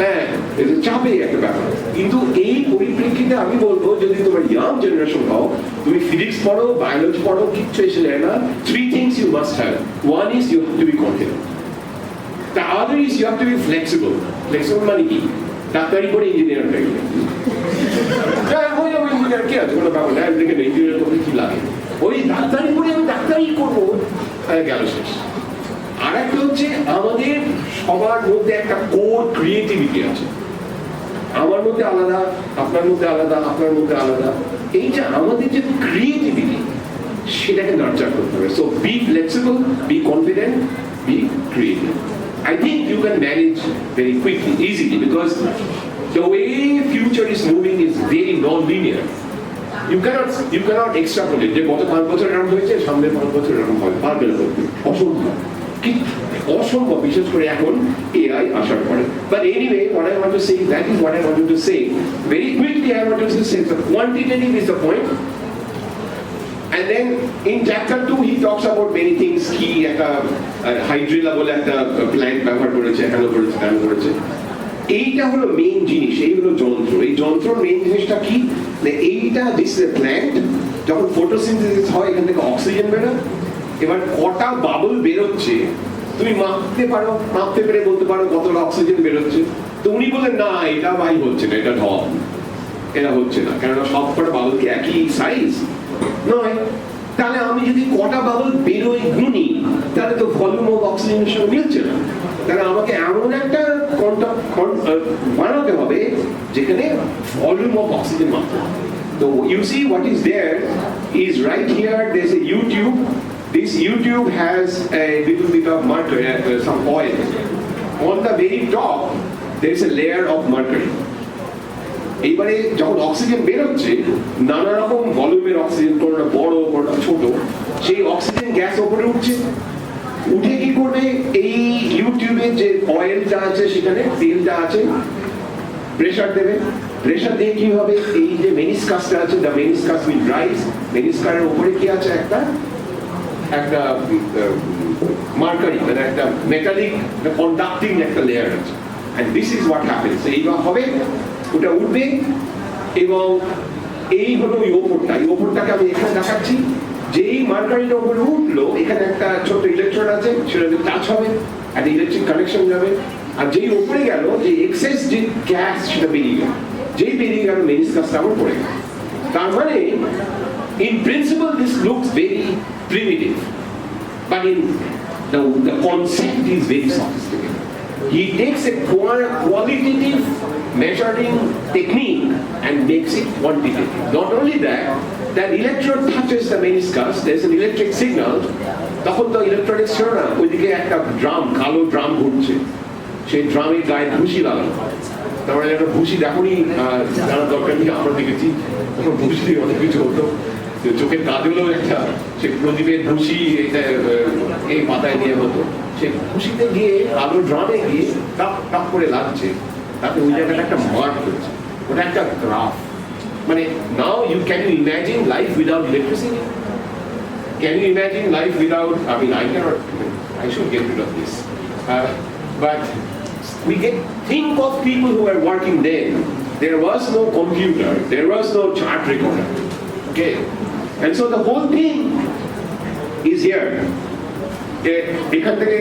হ্যাঁ এটা চাপে একটা ব্যাপার। কিন্তু এই পরিপ্রেক্ষিতে আমি বলবো, যদি তোমার ইয়াং জেনারেশন হও, তুমি ফিজিক্স পড়ো, বায়োলজি পড়ো, কিচ্ছু এসে যায় না। 3 things you must have. One is you have to be confident. The other is you have to be flexible. Flexible মানে কি? ডাক্তারি করে ইঞ্জিনিয়ার হয়ে গেলে হয়ে যাবো ইঞ্জিনিয়ার, কি আছে কোনো ব্যাপার না, দেখেন ইঞ্জিনিয়ার করতে কি লাগে, ওই ডাক্তারি করে আমি ডাক্তারি করবো, গেল শেষ। আর একটা হচ্ছে আমাদের সবার মধ্যে একটা কোর ক্রিয়েটিভিটি আছে, আমার মধ্যে আলাদা, আপনার মধ্যে আলাদা, আপনার মধ্যে আলাদা। এই যে আমাদের যে ক্রিয়েটিভিটি, সেটাকে নার্চার করতে হবে। So be flexible, be confident, be creative. I think you can manage very quickly, easily, because the way future is moving is very non-linear. You cannot extrapolate যে গত 5 বছর এরকম হয়েছে, সামনের 5 বছর এরকম হবে, পারবে না, অসম্ভব, অসম্ভব, বিশেষ করে এখন AI আসার পরে। But anyway, what I want to say, that is what I wanted to say. Very quickly I wanted to say, the quantitative is the point. And then in chapter 2 he talks about many things. He একটা hydrilla বলে একটা plant ব্যবহার করেছে, এখানে করেছে, তেমন করেছে। এইটা হলো মেইন জিনিস, এই হলো যন্ত্র। এই যন্ত্রর মেইন জিনিসটা কি, এইটা দিস প্ল্যান্ট যখন ফটোসিনথেসিস হয়, এখান থেকে অক্সিজেন বেরোয়। এবার কটা বাবল বেরোচ্ছে তুমি মাপতে পারো, মাপতে পেরে বলতে পারো কতটা অক্সিজেন বেরোচ্ছে। তো উনি বলেন না, এটা ভাই হচ্ছে না, এটা ঢপ, এটা হচ্ছে না, কেননা সব কটা বাবল কি একই সাইজ নয়। তাহলে আমি যদি কটা বাবল বেরোয় গুনি, তাহলে তো ভলিউম অফ অক্সিজেনের সঙ্গে মিলছে না। তাহলে আমাকে এমন একটা বানাতে হবে যেখানে ভলিউম অফ অক্সিজেন মাত্রা। তো you see what is there is right here, there's a U-tube. This U-tube has a little bit of mercury, some oil. On the very top, there's a layer of mercury. এইবারে যখন oxygen বের হচ্ছে, নানা রকম ভলিউমের oxygen, কোনটা বড় কোনটা ছোট, সেই অক্সিজেন গ্যাস উপরে উঠছে। উঠে কি করবে, এই ইউটিউবে যে অয়েলটা আছে, সেখানে তেলটা আছে, প্রেসার দেবে। প্রেসার দিয়ে কি হবে, এই যে মেনিসকাসটা আছে, দ্য মেনিসকাস উইল রাইজ। মেনিসকাসের উপরে কি আছে, একটা মার্কারি, মানে একটা মেটালিক কন্ডাক্টিং একটা লেয়ার আছে। And this is what happens. এইবার হবে, ওটা উঠবে, এবং এই হলো ওই ওপরটা। এই ওপরটাকে আমি এখানে দেখাচ্ছি। যেই মার্কারিটা উপরে উঠলো, এখানে একটা ছোট ইলেকট্রোড আছে, সেটা টাচ হবে, একটা ইলেকট্রিক কানেকশন যাবে। আর যেই উপরে গেল, যে এক্সেস যে গ্যাস, সেটা বেরিয়ে গেল। যেই বেরিয়ে গেল, মেনিসকাসটা আবার পড়ে গেল। তার মানে in principle this looks very primitive, but in the concept is very sophisticated. He takes a qualitative measuring technique and makes it quantitative. Not only that electrode touches the meniscus, there's an electric signal. তখন তো electronics ছিল না, ওইদিকে একটা drum, কালো drum ঘুরছে, সেই ড্রামের গায়ে ঘুষি লাগানো। তারপরে একটা ঘুষি দেখনি, যারা দরকার নেই, আমরা দেখেছি তখন ঘুষি দিয়ে অনেক কিছু হতো। চোখের কাজগুলো একটা, সে প্রদীপের ঘুষি এই পাতায় দিয়ে হতো। সে ঘুষিতে গিয়ে, আলো ড্রামে গিয়ে টাপ টাপ করে লাগছে, তাতে ওই জায়গাটা একটা মার্ক হচ্ছে, ওটা একটা গ্রাফ। মানে now you can you imagine life without electricity? Can you imagine life without, I mean, I cannot, I should get rid of this. But think of people who were working then. There was no computer, there was no chart recorder. Okay? And so the whole thing is here. এখান থেকে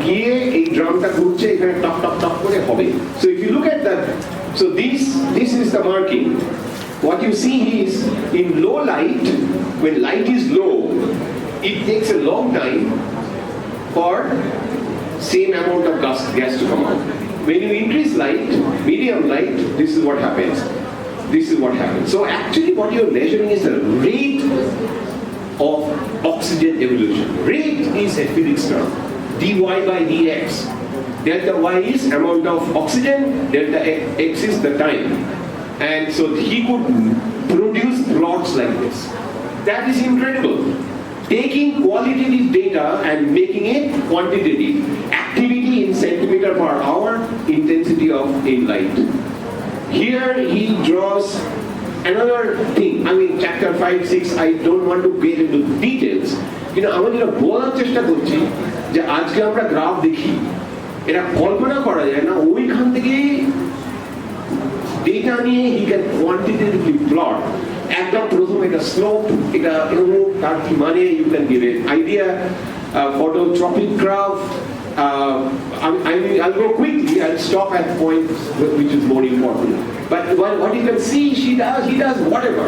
গিয়ে এই ড্রামটা ঘুরছে, এখানে top top top করে হবে। So if you look at that, so this is the marking. What you see is, in low light, when light is low, it takes a long time for same amount of gas to come out. When you increase light, medium light, this is what happens. This is what happens. So actually what you're measuring is the rate of oxygen evolution. Rate is a physics term. dy by dx. Delta y is amount of oxygen, delta x is the time. And so he could produce plots like this. That is incredible. Taking qualitative data and making it quantitative. Activity in centimeter per hour, intensity of in light. Here he draws another thing. I mean, chapter 5, 6, I don't want to get into details. You know, আমরা যেটা বলার চেষ্টা করছি, যে আজকে আমরা graph দেখি, এটা কল্পনা করা যায় না, ওইখান থেকে ডেটা নিয়ে he can quantitatively plot. একদম প্রথমে এটা স্লোপ, এটা এরকম, তার কি মানে, you can give an idea. Phototropic graph. I'll go quickly. I'll stop at points which is more important. But what you can see, he does whatever.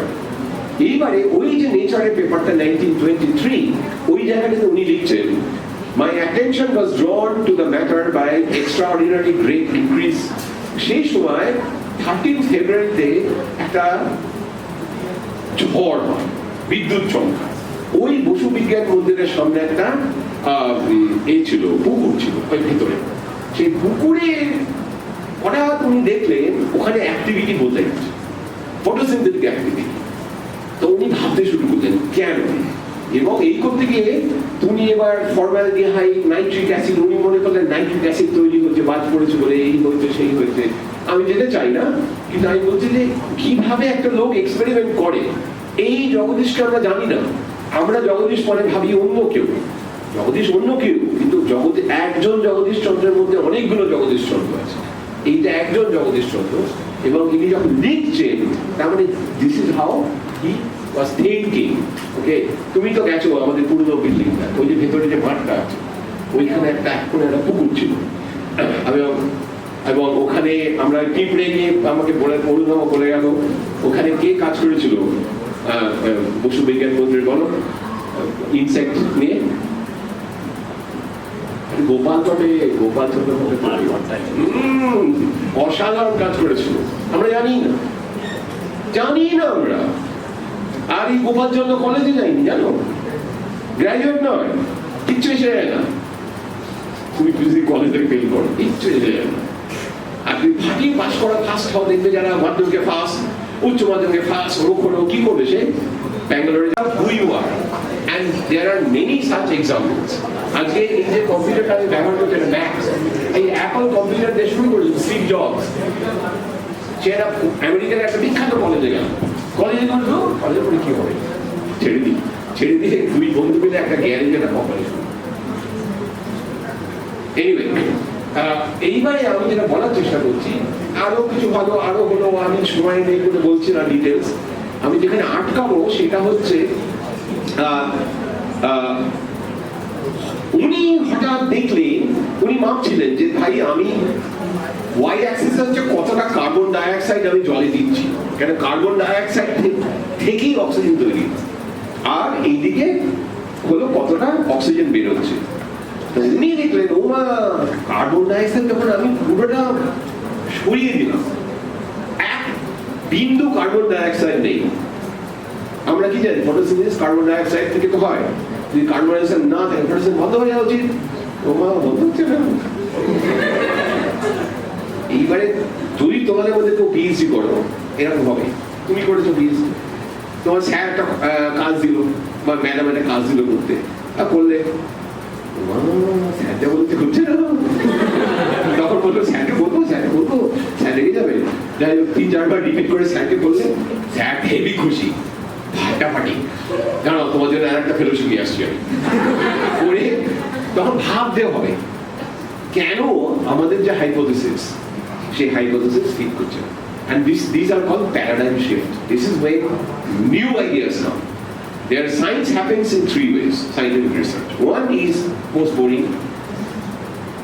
এইবারে ওই যে নেচারের পেপারটা 1923, ওই জায়গাটাতে উনি লিখছেন, my attention was drawn to the matter by extraordinary great increase. সেই সময় 13 ফেব্রুয়ারিতে একটা ঝড় হয়, বিদ্যুৎ চমকা। ওই বসু বিজ্ঞান মন্দিরের সামনে একটা ছিল, পুকুর ছিল ওই ভিতরে। সেই পুকুরে হঠাৎ উনি দেখলেন ওখানে অ্যাক্টিভিটি বদলে গেছে, ফটোসিনথেটিক অ্যাক্টিভিটি। তো উনি ভাবতে শুরু করলেন কেন, এবং এই করতে গিয়ে উনি এবার ফর্মালডিহাইড, নাইট্রিক অ্যাসিড, উনি মনে করলেন নাইট্রিক অ্যাসিড তৈরি হচ্ছে, বাদ পড়েছে বলে এই হয়েছে সেই হয়েছে। আমি যেতে চাই না, কিন্তু আমি বলছি যে কিভাবে একটা লোক এক্সপেরিমেন্ট করে। এই জগদীশকে আমরা জানি না, আমরা জগদীশ পরে ভাবি অন্য কেউ, জগদীশ অন্য কেউ, কিন্তু একজন জগদীশ চন্দ্রের মধ্যে অনেকগুলো জগদীশ চন্দ্র আছে, এইটা একজন জগদীশ চন্দ্র। এবং ইনি যখন লিখছেন, তার মানে this is how he was thinking. Okay, তুমি তো গেছো আমাদের পুরনো বিল্ডিংটা, ওই যে ভেতরে যে মাঠটা আছে, ওইখানে একটা পুকুর ছিল, এবং ওখানে আমরা টিপড়ে গিয়ে আমাকে অরুণামা বলে গেল ওখানে কে কাজ করেছিল বসু বিজ্ঞান মন্দির, বলো, ইনসেক্ট নিয়ে। গোপাল চন্দ্র অসাধারণ কাজ করেছিল, আমরা জানি না আমরা। আর এই গোপাল চন্দ্র কলেজে যায়নি জানো, গ্রাজুয়েট নয়, কিচ্ছু এসে যায় না। তুমি যদি কলেজ থেকে ফেল করো কিচ্ছু এসে যায় না। আর তুমি ফাটিয়ে পাস করা ফার্স্ট হও, দেখবে যারা মাধ্যমিকে ফার্স্ট, উচ্চ মাধ্যমিকে ফার্স্ট, কি করবে সে ব্যাঙ্গালোরে who you are, and there are many such examples. আজকে এই যে কম্পিউটারটা আমি ব্যবহার করছি এটা ম্যাক, এই অ্যাপল কম্পিউটার দিয়ে শুরু করেছিল স্টিভ জবস। সে একটা আমেরিকার একটা বিখ্যাত কলেজে গেল, কলেজে পরে কি হবে, ছেড়ে দিয়ে দুই বন্ধু মিলে একটা গ্যারেজ একটা কোম্পানি শুরু। এনিওয়ে, এইবারে আমি যেটা বলার চেষ্টা করছি, আরো কিছু ভালো আরো হলো, আমি সময় নেই বলে বলছি না ডিটেলস। আমি যেখানে আটকাবো সেটা হচ্ছে উনি হঠাৎ দেখলেন, উনি মাপছিলেন যে ভাই আমি ওয়াই অ্যাক্সিস হচ্ছে কতটা কার্বন ডাইঅক্সাইড আমি জলে দিচ্ছি, কেন কার্বন ডাইঅক্সাইড থেকেই অক্সিজেন তৈরি, আর এইদিকে হলো কতটা অক্সিজেন বেরোচ্ছে। তো উনি দেখলেন ও মা, কার্বন ডাইঅক্সাইড যখন আমি পুরোটা সরিয়ে দিলাম, এক বিন্দু কার্বন ডাইঅক্সাইড নেই। আমরা কি জানি ফটোসিনথেসিস কার্বন ডাইঅক্সাইড থেকে তো হয়, যদি কার্বন ডাইঅক্সাইড না থাকে ফটোসিনথেসিস বন্ধ হয়ে যাওয়া উচিত। ও মা, বন্ধ হচ্ছে না। এইবারে যদি তোমাদের মধ্যে কেউ পিএইচডি করো, এরকম হবে, তুমি করেছো পিএইচডি, তোমার স্যার একটা কাজ দিল বা ম্যাডাম একটা কাজ দিল করতে, আর করলে স্যারটা বলতে হচ্ছে না, তখন বললো স্যারকে বলবো স্যার রেগে যাবে। যাই হোক 3-4 বার রিপিট করে স্যারকে বললে, স্যার হেভি খুশি, ফাটাফাটি, জানো তোমার জন্য আর একটা ফেলোশিপ নিয়ে আসছি আমি করে। তখন ভাবতে হবে কেন আমাদের যে হাইপোথিসিস, সেই হাইপোথিসিস ফিট করছে না। And these are called paradigm shift. This is where new ideas come. Their science happens in 3 ways, scientific research. One is most boring,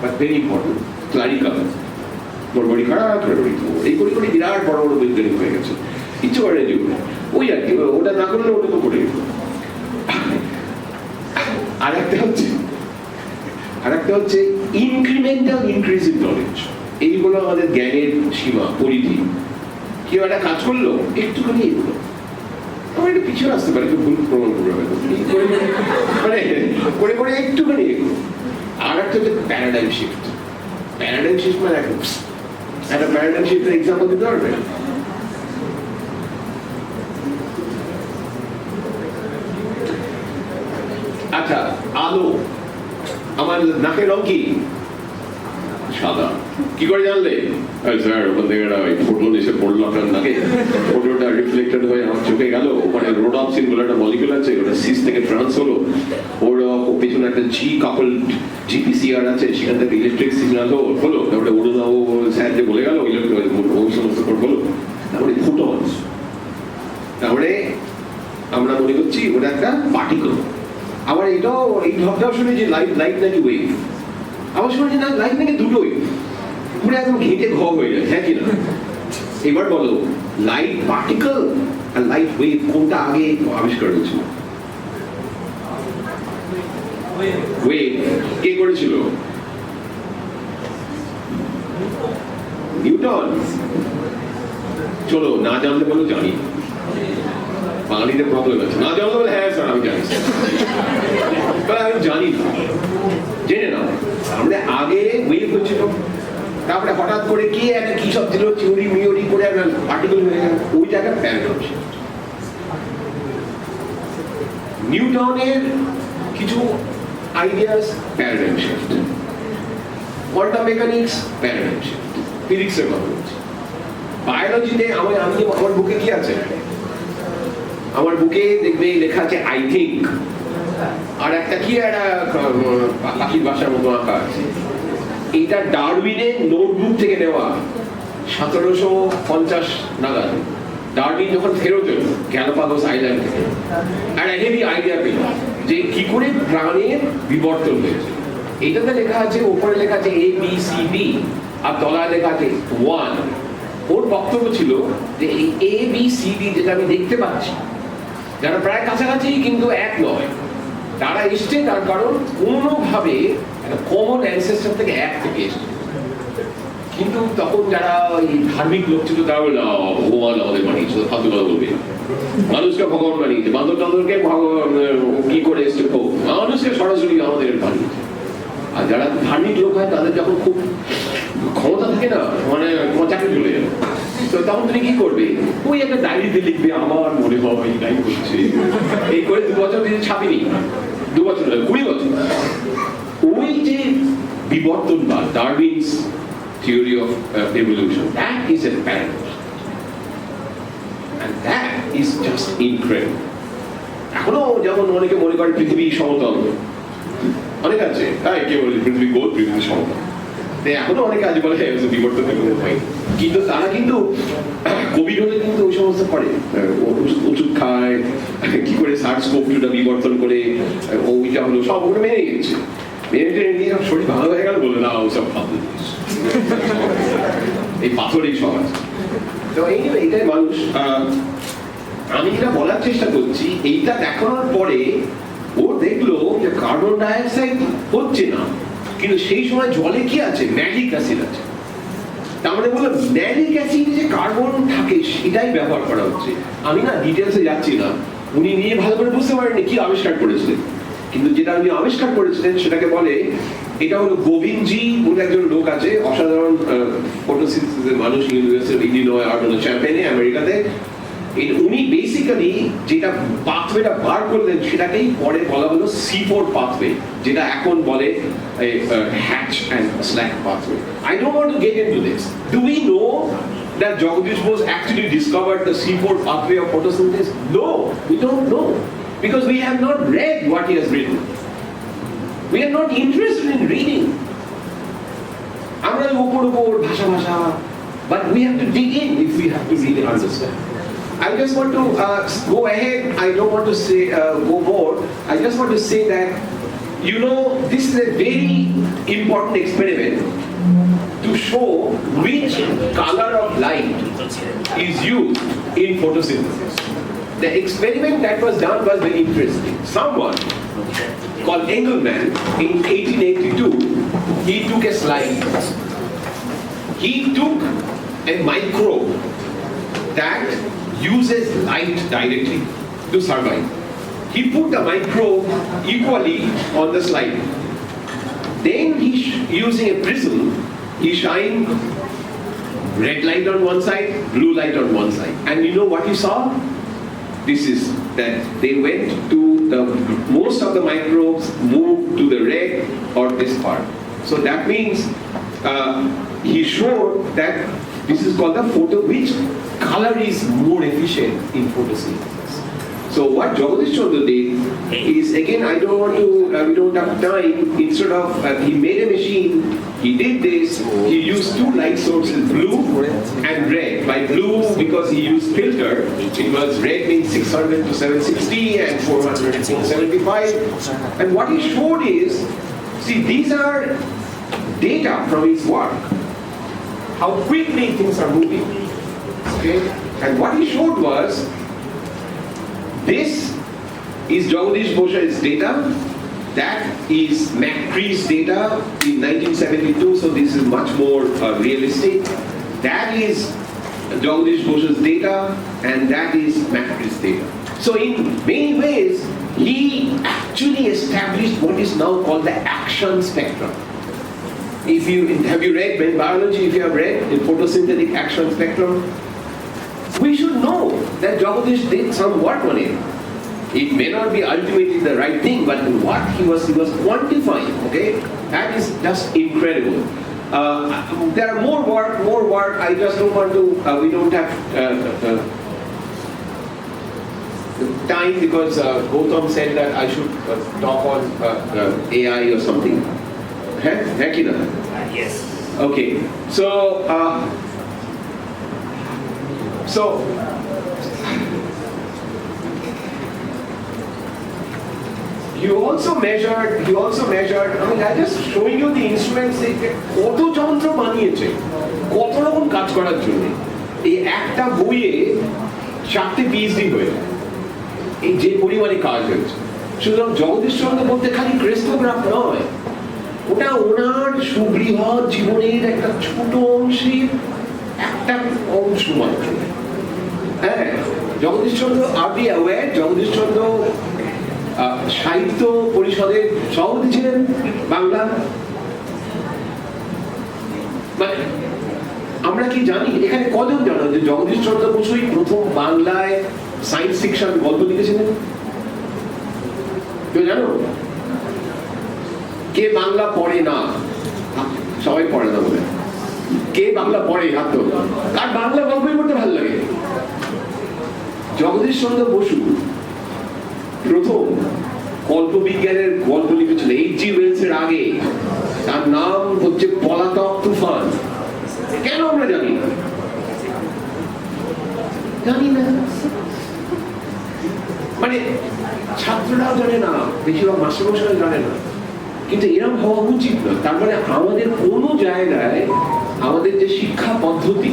but very important, clerical. বড় খারাপ এই করে বিরাট বড় বৈজ্ঞানিক হয়ে গেছে, ইচ্ছে করে জীবনে ওই আর কি, ওটা না করলে ওটা তো করে। আর একটা হচ্ছে ইনক্রিমেন্টাল ইনক্রিজ ইন নলেজ। এইগুলো আমাদের জ্ঞানের সীমা, পরিধি। কেউ একটা কাজ করলো, একটুখানি এগুলো আমার একটু পিছিয়ে আসতে পারে, ভুল প্রমাণ করবে, মানে করে একটুখানি এগুলো। আর একটা হচ্ছে প্যারাডাইম শিফট। প্যারাডাইম শিফট মানে একটা প্যারাডাইম শিফটের এক্সাম্পল দিতে পারবে? আচ্ছা, আলো, আমার নাকের রং কি? সাদা। কি করে জানলে? স্যার ওখান থেকে ফোটন এসে পড়লো আপনার নাকে, ফোটনটা রিফ্লেক্টেড হয়ে আমার চোখে গেল, ওখানে রোডপসিন বলে একটা মলিকিউল আছে, ওটা সিস থেকে ট্রান্স হলো, ওর পেছনে একটা জিপিসিআর আছে, সেখান থেকে ইলেকট্রিক সিগন্যাল হলো, তারপরে উড়োদাও স্যার যে বলে গেল ওই সমস্ত হলো, তারপরে ফোটনস। তারপরে আমরা মনে করছি ওটা একটা পার্টিকল। আবার এটাও এই ভাবটাও শুনে যে লাইট নাকি ওয়েভ, আবার শুনে যে না লাইট নাকি দুটোই, পুরো একদম ঘেঁটে হয়ে যায়, হ্যাঁ কিনা? এবার বলো, লাইট পার্টিকল আর লাইট ওয়েভ কোনটা আগে আবিষ্কার হয়েছিল? ওয়েভ। কে করেছিল? নিউটন। চলো, না জানলে বলো জানি, বাঙালিদের প্রবলেম আছে, না জানলে বলে হ্যাঁ স্যার আমি জানি, আমি জানি না, জেনে নাও। আমরা আগে ওয়েভ হচ্ছিল, তারপরে হঠাৎ করে কে একটা কি সব দিল, থিওরি মিওরি করে একটা পার্টিকেল হয়ে গেল, ওই জায়গায় প্যারাডাইম শিফট। নিউটনের কিছু ideas paradigm shift, quantum mechanics paradigm shift, ফিজিক্সের কথা বলছি। বায়োলজিতে আমার বুকে কি আছে? আমার বুকে দেখবে লেখা আছে আই থিঙ্ক, আর একটা কি একটা পাখির বাসার মতো আঁকা আছে। এটা ডারউইনের নোটবুক থেকে নেওয়া, 1750 নাগাদ ডারউইন যখন ফেরত এলো গ্যালাপাগোস আইল্যান্ড থেকে, একটা হেভি আইডিয়া পেল যে কি করে প্রাণের বিবর্তন হয়েছে। এটাতে লেখা আছে, ওপরে লেখা আছে ABCD, আর তলায় লেখা আছে 1। ওর বক্তব্য ছিল যে এই ABCD যেটা আমি দেখতে পাচ্ছি, যারা প্রায় কাছাকাছি কিন্তু এক নয়, তারা এসছে তার কারণ কোনোভাবে একটা কমন অ্যানসেস্টার থেকে এক থেকে এসছে। কিন্তু তখন যারা এই ধার্মিক লোক ছিল তারা বলল ভগবান আমাদের বানিয়েছে, ফালতু কথা বলবে, মানুষকে ভগবান বানিয়েছে, বান্দর টান্দরকে ভগবান কি করে এসছে, মানুষকে সরাসরি আমাদের বানিয়েছে। আর যারা ধার্মিক লোক হয় তাদের যখন খুব ক্ষমতা থাকে না, মানে তোমার চাকরি চলে যাবে, তো তখন তুমি কি করবে, ওই একটা ডায়েরিতে লিখবে আমার মনে হয় তাই করছে, এই করে 2 বছর যদি ছাপিনি, 2 বছর 20 বছর, ওই যে বিবর্তনবাদ, Darwin's theory of evolution, that is a paradox, and that is just incredible. এখনো যেমন অনেকে মনে করে পৃথিবী সমতল, অনেক আছে তাই কে বলে পৃথিবী গোল, পৃথিবী সমতল, এখনো অনেকে আজ বলে বিবর্তনের কোনো হয়, কিন্তু তারা কিন্তু কোভিড হলে কিন্তু ওই সমস্ত করে, ওষুধ খায়, কি করে SARS-CoV-2 বিবর্তন করে ওইটা হলো, সব ওগুলো মেনে গেছে, মেনে নিয়ে শরীর ভালো হয়ে গেল, বলে না ওসব ভালো এই পাথরেই সমাজ। তো এইটাই মানুষ। আমি যেটা বলার চেষ্টা করছি, এইটা দেখানোর পরে ও দেখলো যে কার্বন ডাই অক্সাইড হচ্ছে না, কিন্তু সেই সময় জলে কি আছে, ম্যাজিক অ্যাসিড আছে। তার মানে বললো ম্যাজিক অ্যাসিডে যে কার্বন থাকে সেটাই ব্যবহার করা হচ্ছে। আমি না ডিটেলসে যাচ্ছি না, উনি নিয়ে ভালো করে বুঝতে পারেননি কি আবিষ্কার করেছিলেন, কিন্তু যেটা উনি আবিষ্কার করেছিলেন সেটাকে বলে, এটা হলো গোবিন্দজি বলে একজন লোক আছে, অসাধারণ ফটোসিনথেসিসের মানুষ, ইউনিভার্সিটি ইলিনয় আর চ্যাম্পেনে আমেরিকাতে। উনি বেসিক্যালি যেটা পাথওয়েটা বার করলেন সেটাকেই পরে বলা হলো C4 পাথওয়ে, যেটা এখন বলে Hatch and Slack pathway. I don't want to get into this. Do we know that Jagadish Bose actually discovered the C4 pathway of photosynthesis? No, we don't know, because we have not read what he has written. We are not interested in reading. Amra upor bhasha, but we have to dig in if we have to really understand. I just want to go ahead. I don't want to say go more. I just want to say that, you know, this is a very important experiment to show which color of light is used in photosynthesis. The experiment that was done was very interesting. Someone called Engelmann in 1882, he took a slide. He took a microbe that uses light directly to survive. He put the microbe equally on the slide. Then using a prism, he shined red light on one side, blue light on one side. And you know what he saw? This is that they went to most of the microbes moved to the red or this part. So that means he showed that this is called the which color is more efficient in photosynthesis. So what Jagadish Chandra did is, again, I don't want to, we don't have time, instead of, he made a machine, he did this, he used 2 light sources, blue and red. By blue, because he used filter, it was red means 600 to 760 and 400 to 475. And what he showed is, see, these are data from his work, how quickly things are moving. Okay? And what he showed was, this is Jagadish Bose's data, that is McCree's data in 1972, so this is much more realistic. That is Jagadish Bose's data, and that is McCree's data. So in many ways, he actually established what is now called the action spectrum. Have you read in biology, if you have read in photosynthetic action spectrum, we should know that Jagadish did some work on it. It may not be ultimately the right thing, but what he was quantifying, okay? That is just incredible. There are more work. I just don't want to, we don't have time, because Gautam said that I should talk on AI or something. Yes. Okay, so he also measured, I mean, I'm just showing you the instruments, কত যন্ত্র বানিয়েছে কত রকম কাজ করার জন্য। এই একটা বইয়ে 4টে PhD হয়ে এই যে পরিমাণে কাজ হয়েছে। সুতরাং জগদীশ চন্দ্র বলতে খালি ক্রেস্টোগ্রাফ নয়, ওটা ওনার সুবৃহৎ জীবনের একটা ছোট অংশের একটা অংশ মাত্র। হ্যাঁ, জগদীশ চন্দ্র, আপনি অ্যাওয়্যার জগদীশ চন্দ্র সাহিত্য পরিষদের সভাপতি ছিলেন বাংলা। মানে আমরা কি জানি, এখানে কজন জানো যে জগদীশ চন্দ্র বসুই প্রথম বাংলায় সায়েন্স ফিকশন গল্প লিখেছিলেন? কেউ জানো? কে বাংলা পড়ে না? সবাই পড়ে না বলে। কে বাংলা পড়ে? হাত তো। কার বাংলা গল্পই পড়তে ভালো লাগে? জগদীশ চন্দ্র বসু প্রথম কল্পবিজ্ঞানের গল্প লিখেছিল H.G. ওয়েলসের আগে। তার নাম হচ্ছে পলাতক তুফান। কেন আমরা জানি না? জানি না, মানে ছাত্ররাও জানে না, বেশিরভাগ মাস্টারমশাইরা জানে না, কিন্তু এরকম হওয়া উচিত না। তার মানে আমাদের কোনো জায়গায় আমাদের যে শিক্ষা পদ্ধতি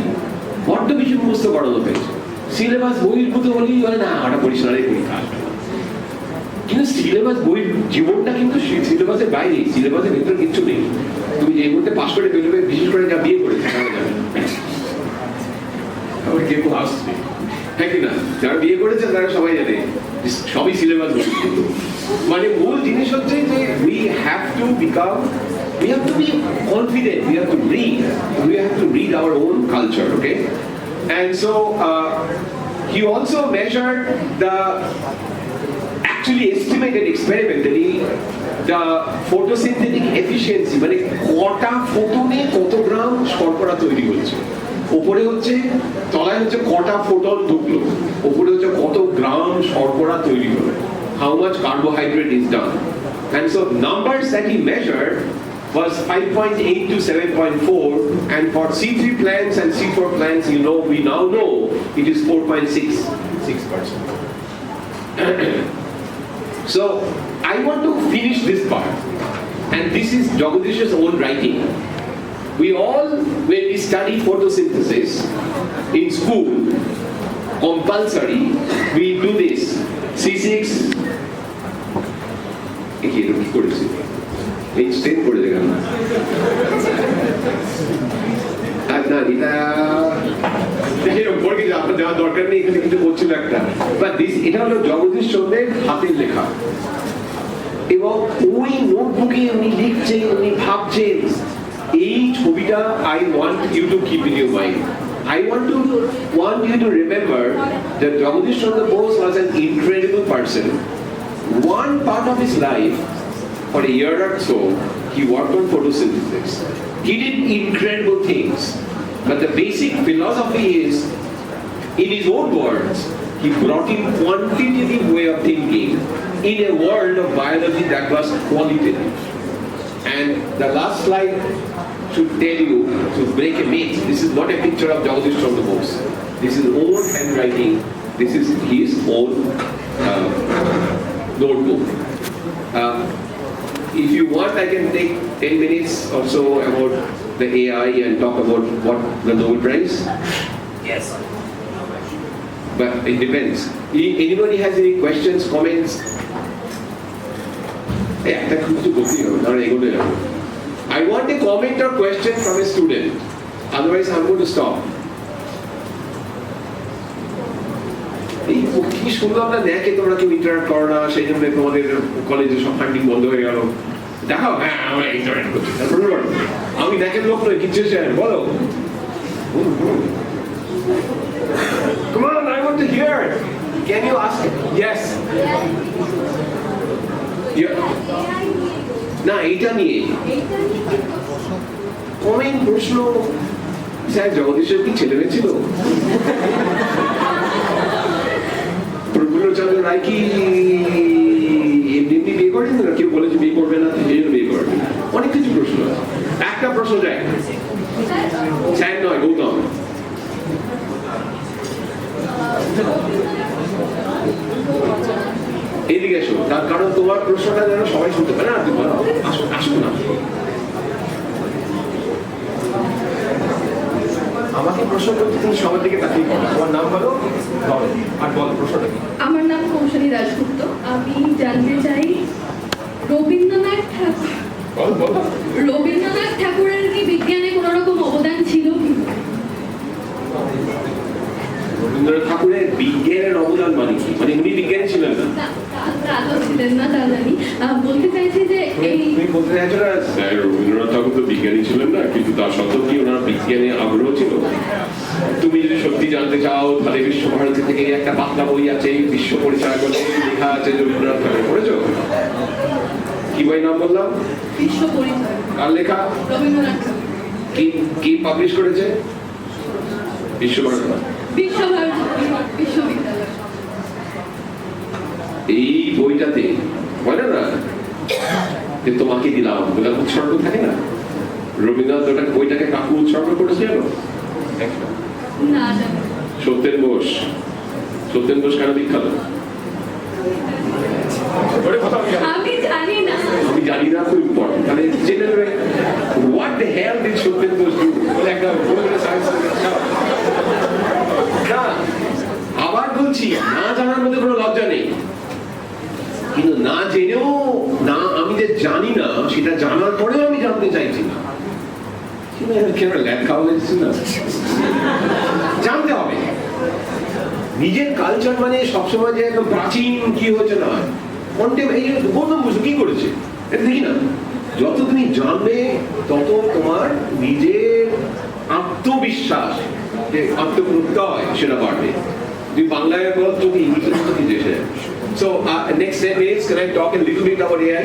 বড্ড বেশি মুখস্থ করানো হয়েছে। সিলেবাস বহির্ভূত হলেই হয় না, ওটা পরিষ্কারের পরীক্ষা। কিন্তু সিলেবাস বই জীবনটা কিন্তু সিলেবাসের বাইরে, সিলেবাসের ভেতরে কিচ্ছু নেই। তুমি যে মুহূর্তে পাস করে বেরোবে, বিশেষ করে যা বিয়ে করেছে তারা জানে। আবার কেউ আসছে, হ্যাঁ কিনা? যারা বিয়ে করেছে তারা সবাই জানে সবই সিলেবাস বহির্ভূত। মানে মূল জিনিস হচ্ছে যে we have to be confident, we have to read our own culture, okay? And so he also measured actually estimated experimentally the photosynthetic efficiency, মানে কটা ফোটনে কত গ্রাম শর্করা তৈরি হচ্ছে। উপরে হচ্ছে, তলায় হচ্ছে কটা ফোটন ঢুকলো, উপরে হচ্ছে কত গ্রাম শর্করা তৈরি হলো, how much carbohydrate is done. And so numbers that he measured was 5.8 to 7.4, and for C3 plants and C4 plants, we now know it is 4.6%. So I want to finish this part, and this is Jagadish's own writing. We all, when we study photosynthesis in school, compulsory, we do this. C6, extend করে দেখান না, আপনার দেওয়ার দরকার নেই, এখানে কিছু বলছিল একটা, বাট এটা হলো জগদীশ চন্দ্রের হাতের লেখা। এবং ওই নোটবুকে উনি লিখছেন, উনি ভাবছেন। এই ছবিটা I want you to keep in your mind. I want you to remember that Jagadish Chandra Bose was an incredible person. One part of his life, for a year or so, he worked on photosynthesis. He did incredible things, but the basic philosophy is, in his own words, he brought in quantitative way of thinking in a world of biology that was qualitative. And the last slide should tell you, to break a myth, this is not a picture of Jagadish Chandra Bose. This is own handwriting. This is his own notebook. If you want, I can take 10 minutes or so about the AI and talk about what the Nobel Prize. Yes. But it depends. Anybody has any questions, comments? Yeah, that could be good. I want a comment or question from a student. Otherwise, I'm going to stop. এই কি শুনলাম না, দেখে তোমরা কেউ interact করো না, সেই জন্য তোমাদের কলেজে সব ফান্ডিং বন্ধ হয়ে গেল। দেখাও, হ্যাঁ আমরা ইন্টারাক্ট করছি, তারপরে বলো আমি দেখেন লোক নয়, কিচ্ছু বলো। Come on, I want to hear. Can you ask? Yes. না, এইটা নিয়ে কমেন্ট প্রশ্ন। স্যার, জগদীশের কি ছেলে মেয়ে ছিল? প্রফুল্লচন্দ্র রায় কি এমনি বিয়ে করেন না? কেউ বলেছে বিয়ে করবে না, সেই জন্য বিয়ে করবে। অনেক কিছু প্রশ্ন আছে। একটা প্রশ্ন যায়, স্যার নয়, গৌতম। এদিকে এসো, তার কারণ তোমার প্রশ্নটা যেন সবাই শুনতে পারে। না, তুমি আসো না, আমাকে প্রশ্ন করতে তুমি সবার দিকে তাকিয়ে করো। তোমার নাম বলো আর বলো প্রশ্নটা কি। আমার নাম কৌশলী দাশগুপ্ত। আমি জানতে চাই রবীন্দ্রনাথ ঠাকুর বলো রবীন্দ্রনাথ ঠাকুরের কি বিজ্ঞানে কোনো রকম অবদান ছিল কি? রবীন্দ্রনাথ ঠাকুরের বিজ্ঞানের অবদান মানে কি? মানে উনি বিজ্ঞানী ছিলেন না? তা তো ছিলেন না, তা জানি। বলতে চাইছি যে এই তুমি বলতে চাইছো না স্যার রবীন্দ্রনাথ ঠাকুর তো বিজ্ঞানী ছিলেন না, কিন্তু তার সত্ত্বেও কি ওনার বিজ্ঞানে আগ্রহ ছিল? তুমি যদি সত্যি জানতে চাও তাহলে বিশ্বভারতী থেকে একটা পাতলা বই আছে, বিশ্ব পরিচয় বলে লেখা আছে যে রবীন্দ্রনাথ ঠাকুর পড়েছো? কি বই নাম বললাম? বিশ্ব পরিচয় কার লেখা? রবীন্দ্রনাথ ঠাকুর। কি কি পাবলিশ করেছে? বিশ্বভারতী। বিশ্ববিদ্যালয়। এই বইটাতে বলে না যে তোমাকে দিলাম বলে উৎসর্গ থাকে না, রবীন্দ্রনাথ ওটা বইটাকে কাকু উৎসর্গ করেছে জানো? না জানি। সত্যেন বোস। সত্যেন বোস কেন বিখ্যাত? ওরে কথা বলি না। আমি জানি না। আমি জানি না, খুব ইম্পর্টেন্ট। তাহলে জেনে নেবে what the hell did Satyen Bose do? বলে একটা বই সায়েন্স না। আবার বলছি না জানার মধ্যে কোনো লজ্জা নেই, কিন্তু না জেনেও না, আমি যে জানি না সেটা জানার পরেও আমি জানতে চাইছি না। জানতে হবে। নিজের কালচার মানে সবসময় যে একদম প্রাচীন কি হচ্ছে না, এই যে গৌতম বুদ্ধ কি করেছে এটা দেখি না। যত তুমি জানবে তত তোমার নিজের আত্মবিশ্বাস, যে আত্মপ্রত্যয় সেটা বাড়বে। তুমি বাংলায় বল, তুমি ইংলিশে কি দেশে। So next 10 minutes, can I talk a little bit about AI?